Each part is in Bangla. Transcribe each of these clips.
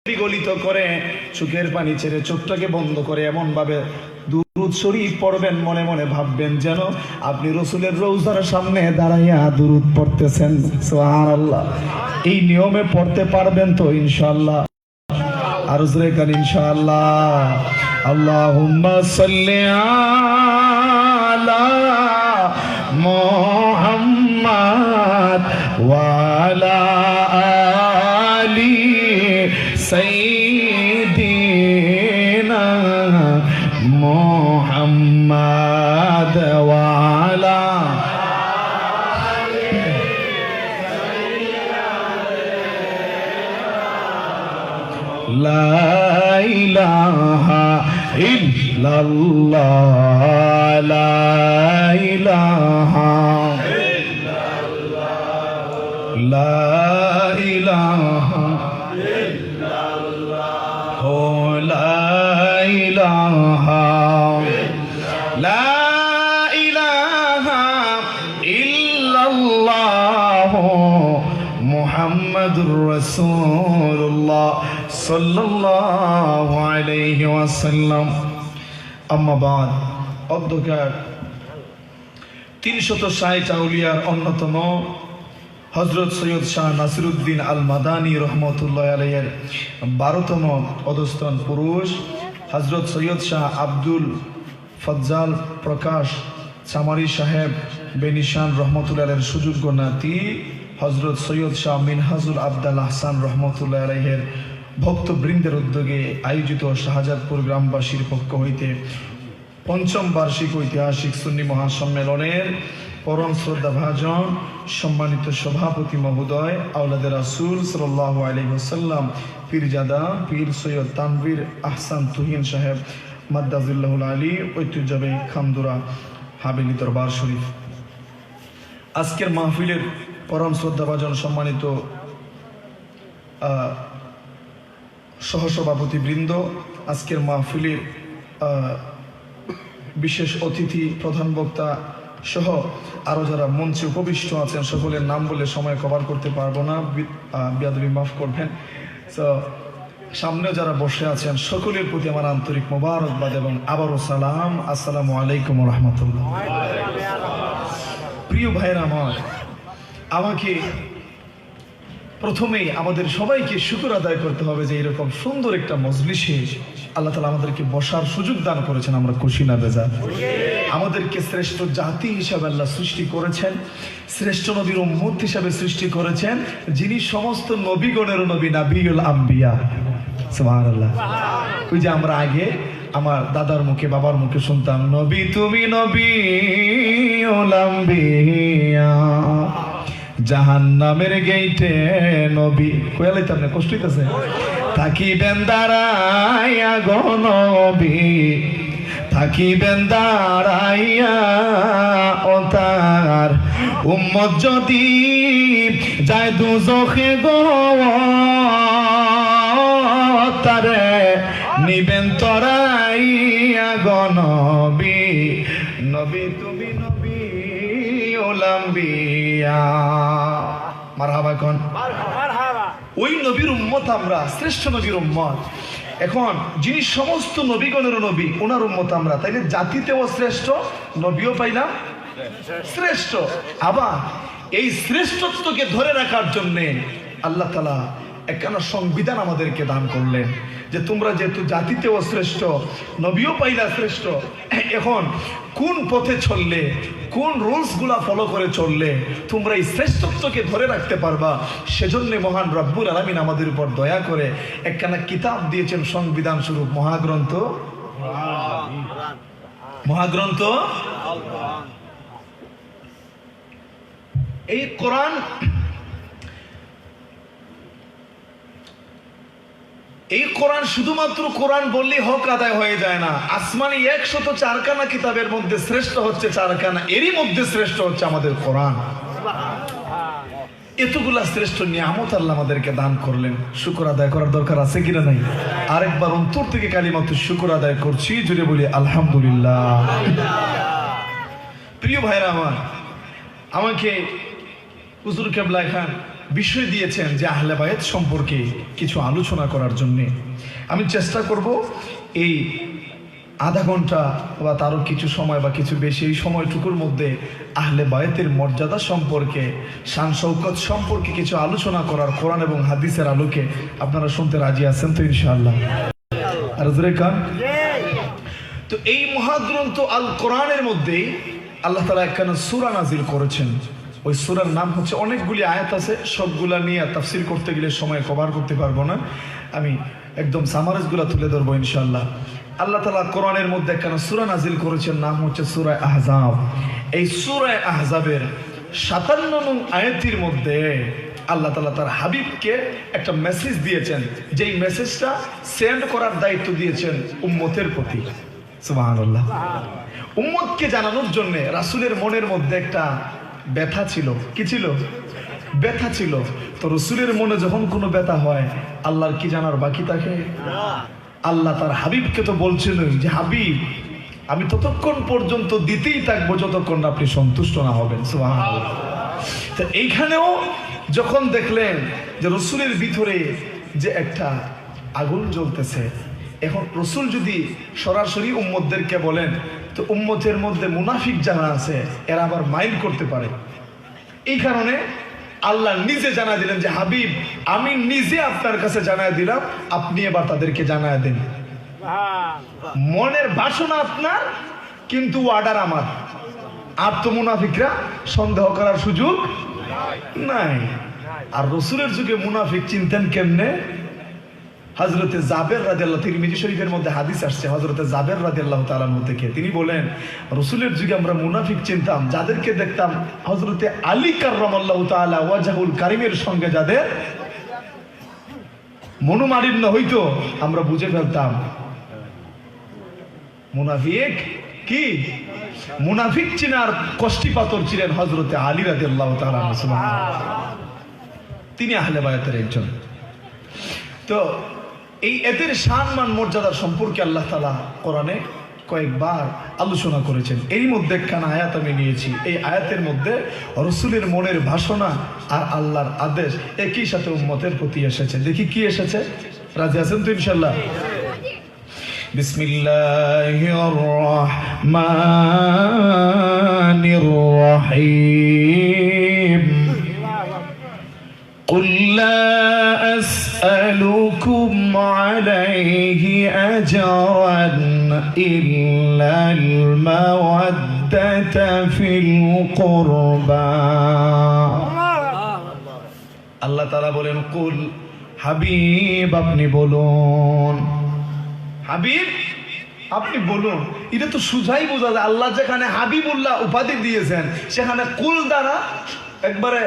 বিগলিত করে চোখের পানি ছেড়ে চোখটাকে বন্ধ করে এমন ভাবে দুরূদ শরীফ পড়বেন, মনে মনে ভাববেন যেন আপনি রসুলের রওজার সামনে দাঁড়াইয়া দুরূদ পড়তেছেন। সুবহানাল্লাহ। এই নিয়মে পড়তে পারবেন তো ইনশাআল্লাহ? আর জোরে কান ইনশাআল্লাহ। আল্লাহুম্মা সাল্লি আলা মুহাম্মাদ ওয়া আলা আলি সাইয়্যিদিনা মুহাম্মাদ ওয়া আলা লা ইলাহা ইল্লাল্লাহ লা ইলাহা লা ইলাহা ইল্লাল্লাহ লা ইলাহা লা ইলাহা ইল্লাল্লাহ মুহাম্মাদুর রাসূলুল্লাহ সাল্লাল্লাহু আলাইহি ওয়াসাল্লাম। আম্মা বাদ। অধ্যকার 360 আউলিয়ার অন্যতম হযরত সৈয়দ শাহ নাসিরউদ্দিন আল মাদানী রহমতুল্লাহ আলাইহির 12তম অধস্তন পুরুষ হযরত সৈয়দ শাহ আব্দুল ফজ্জাল প্রকাশ চামারি সাহেব বেনিশান রহমতুল্লাহ আলাইহির সুযোগ্য নাতি হযরত সৈয়দ শাহ মিনহাজুল আবদাল আহসান রহমতুল্লাহ আলাইহির ভক্তবৃন্দের উদ্যোগে আয়োজিত শাহজাদপুর গ্রামবাসীর পক্ষ হইতে 5ম বার্ষিক ঐতিহাসিক সুন্নি মহাসম্মেলনের পরম শ্রদ্ধাভাজন সম্মানিত সভাপতি মহোদয় আওলাদে রাসূল সাল্লাল্লাহু আলাইহি ওয়াসাল্লাম পীরজাদা পীর সৈয়দ তানভীর আহসান তুহিন সাহেব মাদ্দাজিল্লাহুল আলী ঐতিহ্যবাহী খামদুরা হাবেলী দরবার শরীফ। আজকের মাহফিলের পরম শ্রদ্ধাভাজন সম্মানিত সহসভাপতি বৃন্দ, আজকের মাহফিলের বিশেষ অতিথি প্রধান বক্তা সহ আরো যারা মঞ্চে উপবিষ্ট আছেন সকলের নাম বলে সময় কভার করতে পারবো না, বেয়াদবি মাফ করবেন। তো সামনে যারা বসে আছেন সকলের প্রতি আমার আন্তরিক মোবারকবাদ এবং আবারও সালাম। আসসালামু আলাইকুম ওয়া রাহমাতুল্লাহ। প্রিয় ভাইরা আমার, আমাকে প্রথমেই আমাদের সবাইকে শুকর আদায় করতে হবে যে এরকম সুন্দর একটা মজলিসে আল্লাহ তাআলা আমাদেরকে বসার সুযোগ দান করেছেন। আমরা খুশি না বেজার? আমাদেরকে শ্রেষ্ঠ জাতি হিসাবে আল্লাহ সৃষ্টি করেছেন, শ্রেষ্ঠ নবীর উম্মত হিসাবে সৃষ্টি করেছেন, যিনি সমস্ত নবীগণের নবী, নাবিউল আম্বিয়া। সুবহানাল্লাহ। ওই যে আমরা আগে আমার দাদার মুখে বাবার মুখে শুনতাম, নবী তুমি নবিউল আম্বিয়া জাহান্নামের গেইটে নবী কইলাইতাম না, কষ্ট হইতাছে, থাকিবেন দাঁড়াইয়া গো নবী থাকিবেন দাঁড়াইয়া ও তার উম্মত যদি যায় দুজখে গো তারে নিবেন তরাইয়া গো নবী নবী তুমি নবিউল আম্বিয়া। মারহাবা কোন? ওই নবীর উম্মত আমরা, শ্রেষ্ঠ নবীর উম্মত। এখন যিনি সমস্ত নবীগণের নবী, ওনার উম্মত আমরা, তাইলে জাতিতেও শ্রেষ্ঠ, নবীও পাইলাম শ্রেষ্ঠ। আবার এই শ্রেষ্ঠত্বকে ধরে রাখার জন্য আল্লাহ তাআলা একখানা সংবিধান আমাদেরকে দান করলেন যে তোমরা যেহেতু জাতিতেও শ্রেষ্ঠ, নবীও পাইলা শ্রেষ্ঠ, এখন কোন পথে চললে, কোন রুলস গুলা ফলো করে চললে তোমরা এই শ্রেষ্ঠত্বকে ধরে রাখতে পারবা, সেজন্য মহান রব্বুল আলামিন আমাদের উপর দয়া করে একখানা কিতাব দিয়েছেন সংবিধান স্বরূপ, মহাগ্রন্থ। মহাগ্রন্থ এই কোরআন। এই কোরআন শুধুমাত্র কোরআন বললেই হক আদায় হয়ে যায় না। আসমানি 104খানা কিতাবের মধ্যে শ্রেষ্ঠ হচ্ছে 4খানা, এরই মধ্যে শ্রেষ্ঠ হচ্ছে আমাদের কোরআন। এতগুলা শ্রেষ্ঠ নিয়ামত আল্লাহ আমাদেরকে দান করলেন, শুকর আদায় করার দরকার আছে কিনা নাই? আরেকবার অন্তর থেকে কালিমাতুশ শুকর আদায় করছি, জুড়ে বলি আলহামদুলিল্লাহ। প্রিয় ভাইরা আমার, আমাকে হুজুর কেবলা খান বিষয় দিয়েছেন যে আহলে বায়াত সম্পর্কে কিছু আলোচনা করার জন্যে। আমি চেষ্টা করব এই আধা ঘন্টা বা তারও কিছু সময় বা কিছু বেশি এই সময়টুকুর মধ্যে আহলে বায়াতের মর্যাদা সম্পর্কে, শান শৌকত সম্পর্কে কিছু আলোচনা করার, কোরআন এবং হাদিসের আলোকে। আপনারা শুনতে রাজি আছেন তো ইনশাআল্লাহ? আর জোরে কান। তো এই মহাগ্রন্থ আল কোরআনের মধ্যে আল্লাহ তাআলা একখানা সূরা নাজিল করেছেন। ওই সূরার নাম হচ্ছে, অনেকগুলি আয়াত আছে, সবগুলা নিয়ে তাফসীর করতে গেলে সময় কভার করতে পারবো না, আমি একদম সামারাইজগুলা তুলে ধরবো ইনশাআল্লাহ। আল্লাহ তাআলা কোরআনের মধ্যে একখানা সূরা নাজিল করেছেন, নাম হচ্ছে সূরা আহজাব। এই সূরা আহজাবের 57 নং আয়াতের মধ্যে আল্লাহ তাআলা তার হাবিবকে একটা মেসেজ দিয়েছেন, যেই মেসেজটা সেন্ড করার দায়িত্ব দিয়েছেন উম্মতের প্রতি। সুবহানাল্লাহ। উম্মতকে জানানোর জন্য রাসূলের মনের মধ্যে একটা ব্যথা ছিল। কি ছিল? ব্যথা ছিল। তো রাসূলের মনে যখন কোনো ব্যথা হয়, আল্লাহর কি জানার বাকি থাকে? আল্লাহ তার হাবিবকে তো বলছিল যে হাবিব, আমি ততক্ষণ পর্যন্ত দিতেই থাকবো যতক্ষণ আপনি সন্তুষ্ট না হবেন। সুবহানাল্লাহ। তো এইখানেও যখন দেখলেন যে রাসূলের ভিতরে যে একটা আগুন জ্বলতেছে, এখন রাসূল যদি সরাসরি উম্মতদেরকে বলেন তো উম্মতের মধ্যে মুনাফিক যারা আছে এরা আবার মাইন্ড করতে পারে। এই কারণে আল্লাহ নিজে জানায় দিলেন যে হাবিব, আমি নিজে আপনার কাছে জানায় দিলাম, আপনি এবার তাদেরকে জানায় দেন। মনের বাসনা আপনার, কিন্তু অর্ডার আমার। আর তো মুনাফিকরা সন্দেহ করার সুযোগ নাই। আর রাসূলের যুগে মুনাফিক চিনতেন কেমনে? হযরতে জাবের রাদিয়াল্লাহু, তিরমিজি শরীফের মধ্যে হাদিস আসছে হযরতে জাবের রাদিয়াল্লাহু তাআলা থেকে, তিনি বলেন রাসূলের যুগে আমরা মুনাফিক চিনতাম যাদেরকে দেখতাম হযরতে আলী কাররামাল্লাহু তাআলা ওয়াজহুল কারিমের সঙ্গে যাদের মনোমালিন্য হইতো, আমরা বুঝে ফেলতাম মুনাফিক। কি মুনাফিক চিনার কষ্টি পাথর ছিলেন হযরতে আলী রাদিয়াল্লাহু তাআলা। তিনি আহলে বায়াতের একজন। তো এই এদের সম্মান মর্যাদা সম্পর্কে আল্লাহ তাআলা কোরআনে কয়েকবার আলোচনা করেছেন। এর মধ্যে একখানা আয়াত আমি নিয়েছি। এই আয়াতের মধ্যে রাসূলের মনের বাসনা আর আল্লাহর আদেশ একই সাথে উম্মতের প্রতি এসেছে। দেখি কি এসেছে, রাজি আছেন তো ইনশাআল্লাহ? বিসমিল্লাহির রহমানির রহিম। قل لا أسألكم عليه أجرا إلا المودة في القربى। আল্লাহ তাআলা বলেন, কুল, হাবিব আপনি বলুন, হাবিব আপনি বলুন। এটা তো সুজাই বোঝা যায়, আল্লাহ যেখানে হাবিবুল্লাহ উপাধি দিয়েছেন সেখানে কুল দ্বারা একবারে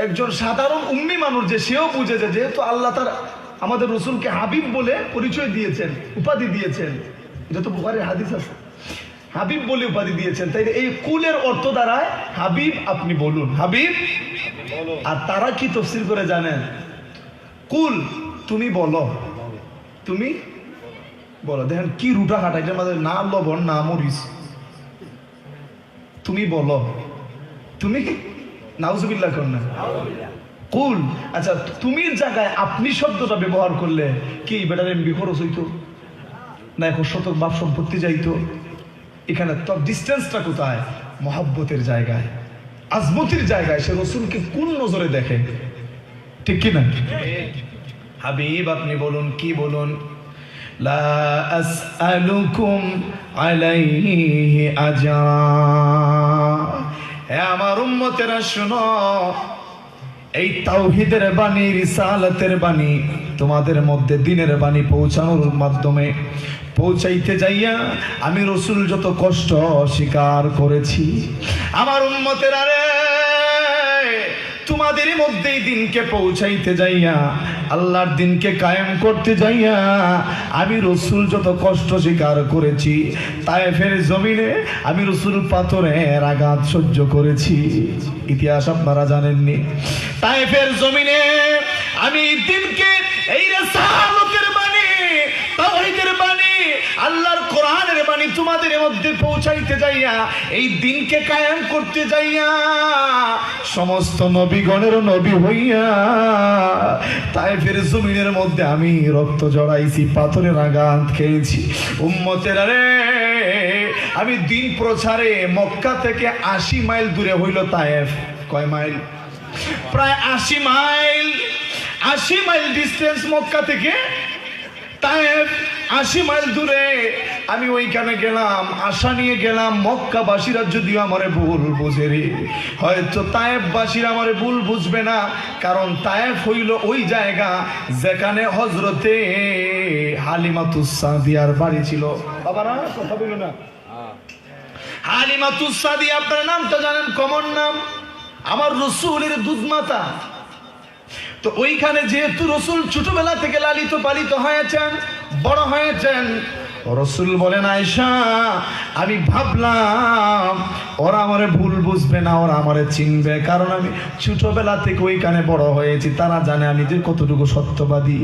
একজন সাধারণ উম্মি মানুষ যে সেও বুঝে যায়, যেহেতু আল্লাহ তার আমাদের রাসূলকে হাবিব বলে পরিচয় দিয়েছেন, উপাধি দিয়েছেন, এটা তো বুখারীর হাদিস আছে, হাবিব বলে উপাধি দিয়েছেন। তাই এই কুলের অর্থ দাঁড়ায় হাবিব আপনি বলুন, হাবিব। আর তারা কি তাফসীর করে জানেন? কুল তুমি বলো, তুমি বলো। দেখেন কি রুটা হাঁটা, এটার মধ্যে না লবণ না মরিচ। তুমি বলো, তুমি নাউজুবিল্লাহ কর না, কুল। আচ্ছা, তুমির জায়গায় আপনি শব্দটা ব্যবহার করলে কি বেটার এমবি খরচ হইতো না, 1 শতক বাপ সম্পত্তি যাইতো? এখানে তো ডিস্টেন্সটা কোথায়? মহব্বতের জায়গায়, আজমতির জায়গায় সে রাসূলকে কোন নজরে দেখে, ঠিক কি না? হাবিব আপনি বলুন, কি বলুন? লা আসআলুকুম আলাইহি আজরা। হে আমার উম্মতেরা শোনো, এই তাওহীদের বাণী, রিসালাতের বাণী, তোমাদের মধ্যে দ্বীনের বাণী পৌঁছানোর মাধ্যমে পৌঁছাইতে যাইয়া আমি রাসূল যত কষ্ট স্বীকার করেছি, আমার উম্মতেরা রে, তোমাদের মধ্যে দিনকে পৌঁছাইতে যাইয়া, আল্লাহর দিনকে কায়েম করতে যাইয়া আমি রাসূল যত কষ্ট স্বীকার করেছি, তায়েফের জমিনে আমি রাসূল পাথরের আঘাত সহ্য করেছি। ইতিহাস আপনারা জানেননি, তায়েফের জমিনে আমি দিনকে, এই রিসালাতের বাণী, তাওহীদের বাণী, আল্লাহর কোরআনের বাণী আমি তোমাদের মধ্যে পৌঁছাইতে যাইয়া, এই দিনকে কায়েম করতে যাইয়া, সমস্ত নবীগণের নবী হইয়া তায়েফের জমিনের মধ্যে আমি রক্ত জড়াইছি, পাথরের আঘাত খেয়েছি। উম্মতেরা রে, আমি দিন প্রচারে মক্কা থেকে 80 মাইল দূরে হইল তায়েফ। কয় মাইল? প্রায় 80 মাইল। 80 মাইল ডিস্টেন্স মক্কা থেকে তায়েফ, 80 মাইল দূরে। আমি ওইখানে গেলাম, আশা নিয়ে গেলাম মক্কাবাসীরা যদিও আমারে ভুল বুঝে রে, হয়তো তায়েফবাসীরা আমারে ভুল বুঝবে না, কারণ তায়েফ হইল ওই জায়গা যেখানে হযরতে হালিমাতুস সাদিয়ার বাড়ি ছিল। বাবারা কথা বলো না। হালিমাতুস সাদিয়া আপনার নামটা জানেন, কমন নাম, আমার রাসূলের দুধমাতা। তো ওইখানে যেহেতু রাসূল ছোটবেলা থেকে লালিত পালিত হয়েছেন, বড় হয়েছেন, রাসূল বলেন আয়েশা, আমি ভাবলাম ওরা আমারে ভুল বুঝবে না, ওরা আমারে চিনবে, কারণ আমি ছোটবেলা থেকে ওইখানে বড় হয়েছি। তারা জানে আমি যে কতটুকু সত্যবাদী,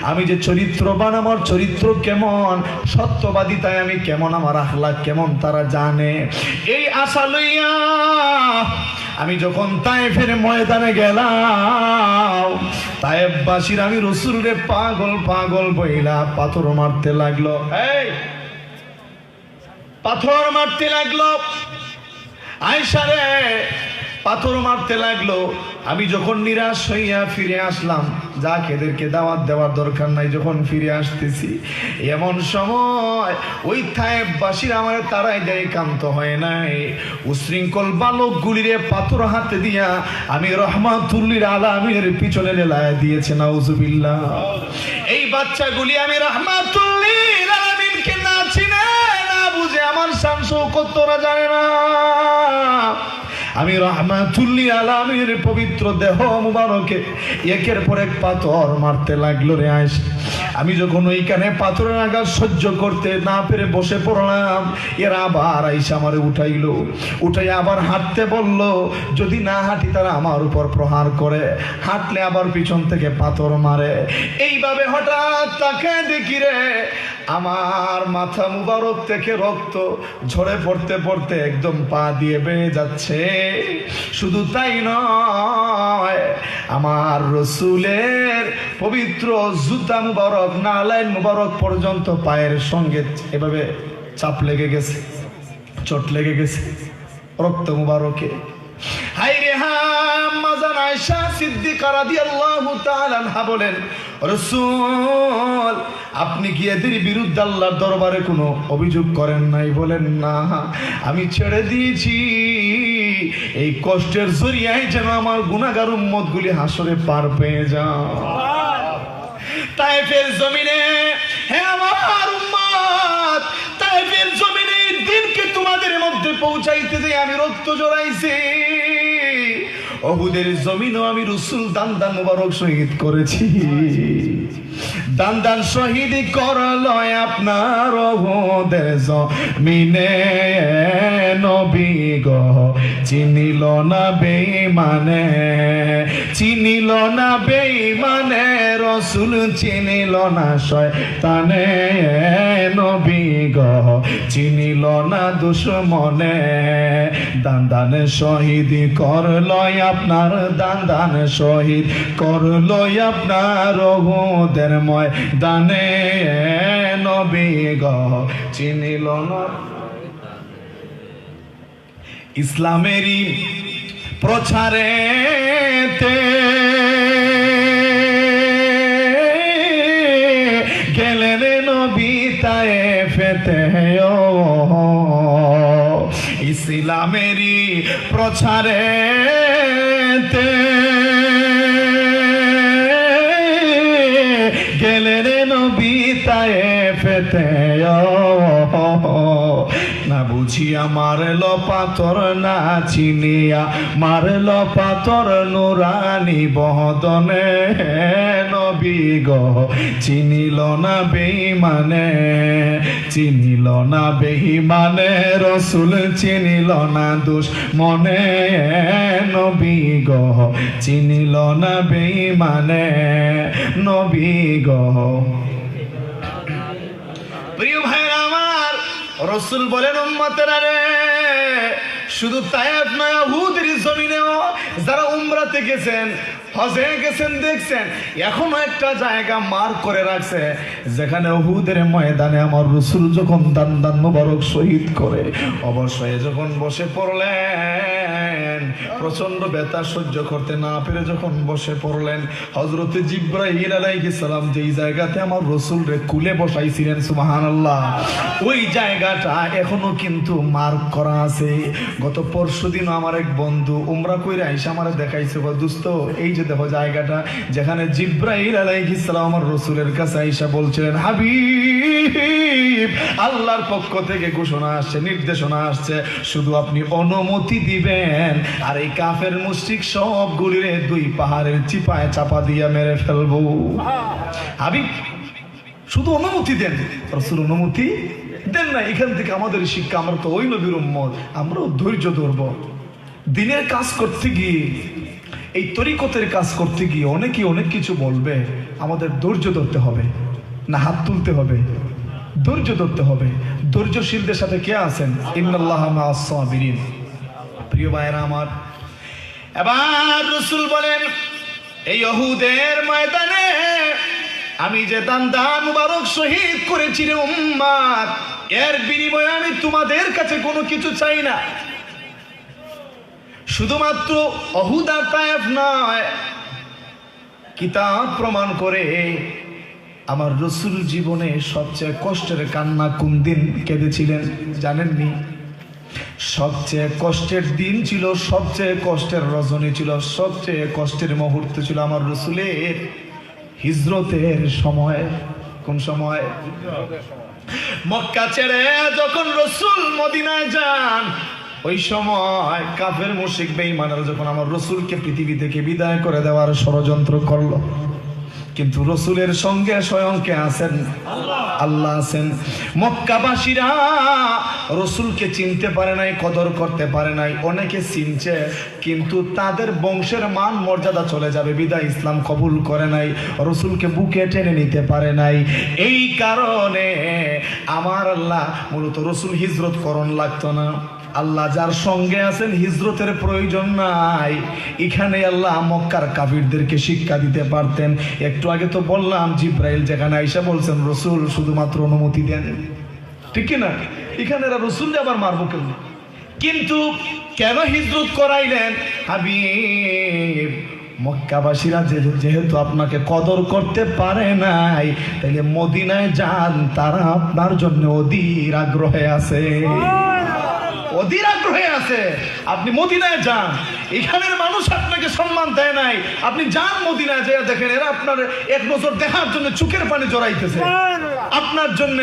আমি যে চরিত্রবান, আমার চরিত্র কেমন, সত্যবাদী, তাই আমি কেমন, আমার আখলাক কেমন তারা জানে। এই আশা লইয়া আমি যখন তায়েফের ময়দানে গেলাম, তায়েফবাসীর আমি রাসূলরে পাগল পাগল বইলা পাথর মারতে লাগলো। এই পাথর মারতে লাগলো, আয়েশা রে পাথর মারতে লাগলো। আমি যখন নিরাশ হইয়া ফিরে আসলাম, যাক এদেরকে দাওয়াত দেওয়ার দরকার নাই, যখন ফিরে আসতেছি এমন সময় ওই তায়েফবাসীর আমার তারাই দেয়, কান্ত হয় নাই, উশৃঙ্খল বালক গুলিরে পাথর হাতে দিয়া আমি রহমাতুল্লিল আলামিনের পিছনে লেলায় দিয়েছে। নাউজুবিল্লাহ। এই বাচ্চাগুলি আমি রহমাতুল্লিল আলামিনকে না চিনে না বুঝে, আমার শান শৌকত তোরা জানে না, আমি রহমাতুল্লিল আলামিনের পবিত্র দেহ মুবারকে একের পর এক পাথর মারতে লাগলো রে আয়েশা। আমি যখন ওইখানে পাথরের আঘাত সহ্য করতে না পেরে বসে পড়লাম, এরা আবার আয়েশা আমারে উঠাইলো, উঠাই আবার হাঁটতে বলল, যদি না হাঁটি তারা আমার উপর প্রহার করে, হাঁটলে আবার পিছন থেকে পাথর মারে। এইভাবে হঠাৎ তাকায় দেখি রে আমার মাথা মুবারক থেকে রক্ত ঝরে পড়তে পড়তে একদম পা দিয়ে বেয়ে যাচ্ছে। শুধু তাই নয়, আমার রাসূলের পবিত্র জুতা মুবারক, নালাইন মুবারক পর্যন্ত পায়ের সঙ্গে এভাবে চাপ লেগে গেছে, চোট লেগে গেছে রক্ত মুবারকে। হায় রে আম্মাজান আয়েশা সিদ্দিকা রাদিয়াল্লাহু তাআলা আনহা বলেন, রাসূল আপনি কি এদের বিরুদ্ধে আল্লাহর দরবারে কোনো অভিযোগ করেন নাই? বলেন না, আমি ছেড়ে দিয়েছি এই কষ্টের জরিয়ায় যেন আমার গুনাহগার উম্মতগুলি হাসরে পার পেয়ে যায়। তায়েফের জমিনে, হে আমার উম্মত, তায়েফের জমিনে দিনকে তোমাদের মধ্যে পৌঁছাইতে যে আমি রক্ত জড়াইছি। উহুদের জমিনও আমি রাসূল দান দান মুবারক শহীদ করেছি। দান দান শহীদ করল আপনার উহুদের জমিনে, নবী গো চিনিল না বেঈমানে, চিনিল না বেঈমানে, রাসূল চিনিল না শয়তানে, নবী গো চিনিল না দুশমনে। দান দান শহীদ করল আপনার, দান দান শহীদ করল আপনার উহুদের ময়দানে, নবী গো চিনিল না। ইসলামেরই প্রচারেতে গেলেন নবী তায়েফেতে, ইসলামেরই প্রচারেতে গেলেন নবী তায়েফেতে, না বুঝিয়া মারল পাথর, না চিনিয়া মারল পাথর নুরানি বদনে, নবী গো চিনিল না বেঈমানে, চিনিল না বেঈমানে, রাসূল চিনিল না দুশমনে, নবী গো চিনিল না বেঈমানে, নবী গো। প্রিয় ভাইরা আমার, রাসূল বলেন উম্মতেরা রে, শুধু তায়েফ নয়, উহুদের জমিনেও যারা উমরাতে গেছেন, হজে গেছেন, দেখছেন এখনো একটা জায়গা মার্ক করে রাখছে, যেখানে উহুদের ময়দানে আমার রাসূল যখন দান মোবারক শহীদ করে অবশ্যই যখন বসে পড়লেন, প্রচন্ড ব্যথা সহ্য করতে না পেরে যখন বসে পড়লেন, হযরতে জিবরাইল আলাইহিস সালাম যেই জায়গাতে আমার রাসূলরে কুলে বসাইছিলেন, সুবহানাল্লাহ, ওই জায়গাটা এখনো কিন্তু মার্ক করা আছে। গত পরশুদিন আমার এক বন্ধু উমরা কইরা আইসা আমারে দেখাইছে, দোস্ত এই যে দেখো জায়গাটা যেখানে জিবরাইল আলাইহিস সালাম আমার রাসূলের কাছে আইসা বলছিলেন, হাবিব আল্লাহর পক্ষ থেকে ঘোষণা আসছে, নির্দেশনা আসছে, শুধু আপনি অনুমতি দিবেন আর এই কাফের মুশরিক সবগুলিরে দুই পাহাড়ের চিপায় চাপা দিয়ে মেরে ফেলবো। হাবিব শুধু অনুমতি দেন। রাসূল অনুমতি দেন না। এখান থেকে আমাদের শিক্ষা, আমরা তো ওই নবীর উম্মত, আমরাও ধৈর্য ধরব। দিনের কাজ করতে গিয়ে, এই তরিকতের কাজ করতে গিয়ে অনেকে অনেক কিছু বলবে, আমাদের ধৈর্য ধরতে হবে, না হাত তুলতে হবে, ধৈর্য ধরতে হবে। ধৈর্যশীলদের সাথে কে আছেন? ইন্নাল্লাহা মা'আস সাবিরিন। প্রিয় ভাইরা আমার, এবার রাসূল বলেন, এই উহুদের ময়দানে আমি যে দান মুবারক শহীদ করেছি রে উম্মত, এর বিনিময়ে আমি তোমাদের কাছে কোনো কিছু চাই না। শুধুমাত্র উহুদ আর তায়েফ নয়, কিতাব প্রমাণ করে আমার রাসূল জীবনে সবচেয়ে কষ্টের কান্না কোন দিন কেঁদেছিলেন জানেননি? সবচেয়ে কষ্টের দিন ছিল, সবচেয়ে কষ্টের রজনী ছিল, সবচেয়ে কষ্টের মুহূর্ত ছিল আমার রাসূলের হিজরতের সময়। কোন সময়? মক্কা ছেড়ে যখন রাসূল মদিনায় যান, ওই সময় কাফের মুশরিক বেঈমানরা যখন আমার রাসূলকে পৃথিবী থেকে বিদায় করে দেওয়ার ষড়যন্ত্র করলো, কিন্তু রাসূলের সঙ্গে স্বয়ং কে আছেন? আল্লাহ আছেন। মক্কাবাসীরা রাসূলকে চিনতে পারে নাই, কদর করতে পারে নাই। অনেকে চিনছে, কিন্তু তাদের বংশের মান মর্যাদা চলে যাবে বিদায় ইসলাম কবুল করে নাই, রাসূলকে বুকে টেনে নিতে পারে নাই। এই কারণে আমার আল্লাহ মূলত রাসূল হিজরত করণ লাগতো না। আল্লাহ যার সঙ্গে আছেন হিজরতের প্রয়োজন নাই। এখানে আল্লাহ মক্কার কাফিরদেরকে শিক্ষা দিতে পারতেন। একটু আগে তো বললাম, জিবরাইল যেখানে আইসা বলছেন রাসূল শুধুমাত্র অনুমতি দেন, ঠিক কি না? এখানে রাসূলকে আবার মারবো কেন? কিন্তু কেন হিজরত করাইলেন? হাবিব, মক্কাবাসীরা যেহেতু আপনাকে কদর করতে পারে নাই, তাইলে মদিনায় যান, তারা আপনার জন্য অধীর আগ্রহে আছে, অধীর আগ্রহে আছে। আপনি মদিনায় যান, এখানের মানুষ আপনাকে সম্মান দেয় নাই, আপনি যান মদিনায়, যেয়ে দেখেন এরা আপনার এক নজর দেখার জন্য চোখের পানি জড়াইতেছে আপনার জন্য।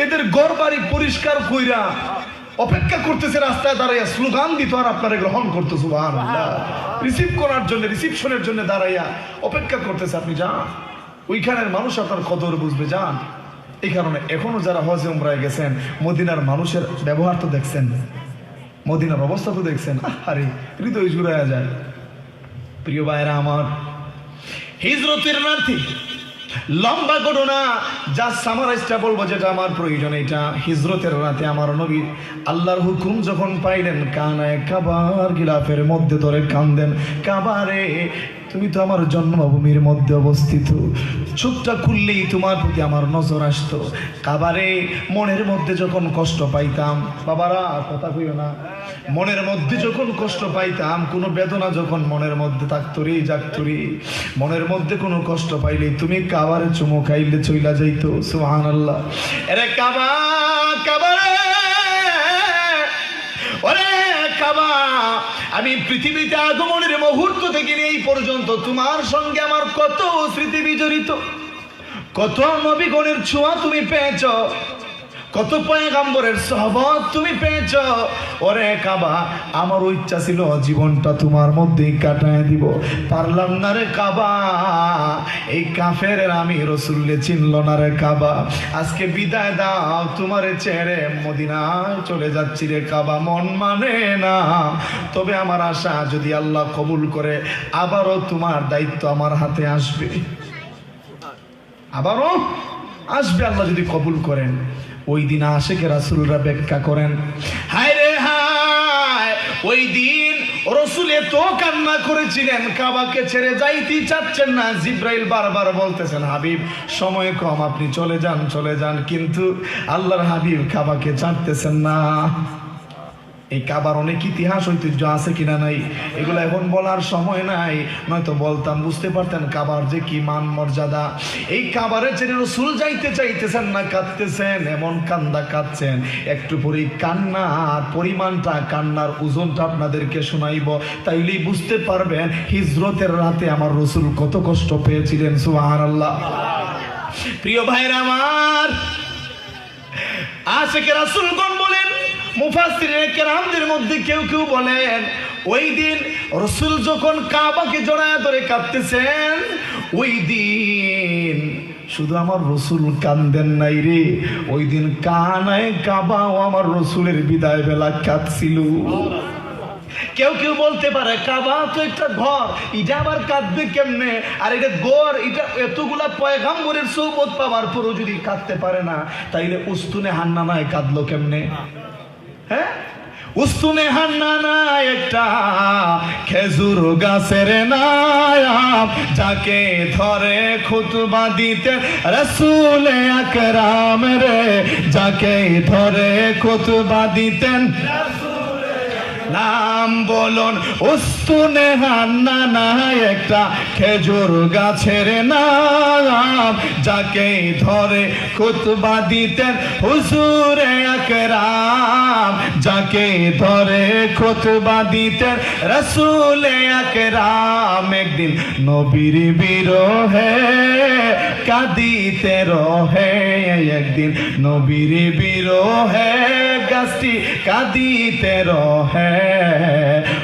এদের ঘর বাড়ি পরিষ্কার কইরা অপেক্ষা করতেছে, রাস্তায় দাঁড়াইয়া স্লোগান দিত আর আপনারা গ্রহণ করতো, সুবহানাল্লাহ, রিসিভ করার জন্য, রিসিপশনের জন্য দাঁড়াইয়া অপেক্ষা করতেছে। আপনি যান, ওইখানের মানুষ আপনার কদর বুঝবে, যান। এই কারণে এখনো যারা হজে উমরায় গেছেন, মদিনার মানুষের ব্যবহার তো দেখছেন, মদিনার অবস্থা তো দেখছেন, আরে হৃদয় জুড়ায়া যায়। প্রিয় ভাইরা আমার, হিজরতের রাতে লম্বা ঘটনা, যা সামারাইজটা বলবো, যেটা আমার প্রয়োজন এটা। হিজরতের রাতে আমার নবী আল্লাহর হুকুম যখন পাইলেন, কানায় কাবার গিলাফের মধ্যে ধরে কান্দেন, কাবারে তুমি তো আমার জন্মভূমির মধ্যে অবস্থিত, চোখটা খুললেই তোমার প্রতি আমার নজর আসতো। কাবারে মনের মধ্যে যখন কষ্ট পাইতাম, বাবারা কথা কইও না, মনের মধ্যে যখন কষ্ট পাইতাম, কোনো বেদনা যখন মনের মধ্যে থাকতো রে, জাগতো রে, মনের মধ্যে কোনো কষ্ট পাইলে তুমি কাবারে চুমো খাইলে চইলা যাইতো, সুবহানাল্লাহ। এরে কাবা, কাবারে, ওরে কাবা, আমি পৃথিবীতে আগমনের মুহূর্ত থেকে এই পর্যন্ত তোমার সঙ্গে আমার কত স্মৃতি বিজড়িত, কত নবীগণের ছোঁয়া তুমি পেয়েছ, কত পয়গম্বরের সোহবত তুমি পেয়েছ। ওরে কাবা, আমারও ইচ্ছা ছিল জীবনটা তোমার মধ্যেই কাটায় দিব, পারলাম না রে কাবা। এই কাফের আমি রাসূলকে চিনল না রে কাবা। আজকে বিদায় দাও, তোমারে ছেড়ে মদিনায় চলে যাচ্ছি রে কাবা। মন মানে না, তবে আমার আশা যদি আল্লাহ কবুল করে আবারও তোমার দায়িত্ব আমার হাতে আসবে, আবারও আসবে আল্লাহ যদি কবুল করেন। ওই দিন আশিকে রাসূলরা ব্যাখ্যা করেন, হায় রে হায়, ওই দিন রাসূল এত কান্না করেছিলেন, কাবাকে ছেড়ে যাইতে চাচ্ছেন না। জিব্রাইল বারবার বলতেছেন, হাবিব সময় কম, আপনি চলে যান চলে যান, কিন্তু আল্লাহর হাবিব কাবাকে ছাড়তেছেন না। এই কাবার অনেক ইতিহাস ঐতিহ্য আছে কিনা নাই, এগুলো এখন বলার সময় নাই, নয়তো বলতাম, বুঝতে পারতেন কাবার যে কি মান মর্যাদা। এই কাবারে ছেড়ে রাসূল যাইতে চাইতেছেন না, কাঁদতেছেন, এমন কান্দা কাঁদছেন। একটু পরেই কান্নার পরিমাণটা, কান্নার ওজনটা আপনাদেরকে শোনাইব, তাইলেই বুঝতে পারবেন হিজরতের রাতে আমার রাসূল কত কষ্ট পেয়েছিলেন। সুবহানাল্লাহ। প্রিয় ভাইরা আমার, আশিকে রাসূলগণ বলেন, মুফাসসিরিনে কেরামদের মধ্যে কেউ কেউ বলেন, ওই দিন রাসূল যখন কাবাকে জড়ায় ধরে কাঁদতেছেন, ওই দিন শুধু আমার রাসূল কান্দেন নাই রে, ওই দিন কানায় কাবাও আমার রাসূলের বিদায় বেলা কাঁদছিল। কেউ কেউ বলতে পারে কাবা তো একটা ঘর, এটা আবার কাঁদবে কেমনে? আর এটা ঘর, এটা এতগুলা পয়গাম্বরের সোহবত পাওয়ার পরও যদি কাঁদতে পারে না, তাইলে উস্তুনে হান্নানায় কাঁদলো কেমনে? হ্যাঁ, উস্তুনে হান্নানা একটা খেজুর গাছের নাম, যাকে ধরে খুতবা দিতেন রাসূল আকরাম রে, যাকে ধরে খুতবা দিতেন নাম বলুন। উস্তুনে হান্নানা একটা খেজুর গাছের নাম, যাকে ধরে খুতবা দিতেন হুজুরে আকরাম, যাকে ধরে খুতবা দিতেন রাসূলে আকরাম। একদিন নবীর বিরহে কাঁদিতে রহে, একদিন নবীর বিরহে গাছটি কাঁদিতে রহে।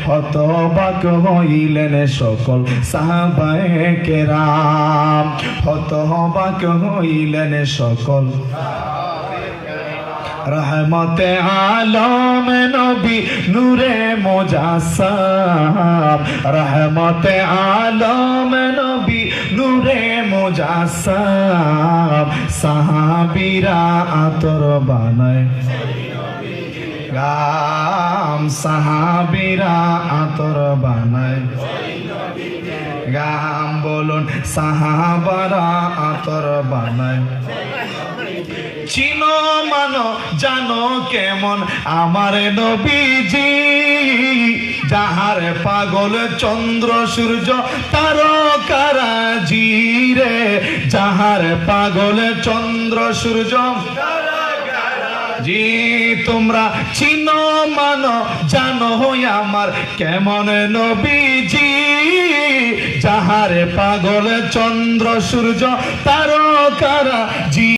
হতবাক হইলেন সকল সাহাবায়ে কেরাম, হতবাক হইলেন সকল। রহমতে আলম নবী নূরে মুজাসসাম, রহমতে আলম নবী নূরে মুজাসসাম। সাহাবীরা আতর বানায় গাম, সাহাবীরা আতর বানায় গাম, বলুন সাহাবারা আতর বানায়। চিনো মানো জানো কেমন আমার নবীজি, যাহার পাগল চন্দ্র সূর্য তারকারা জি রে, যাহার পাগল চন্দ্র সূর্য জি। তোমরা চিনো মানো জানো আমার কেমন নবীজি, যাহার পাগল চন্দ্র সূর্য তারকারা জি।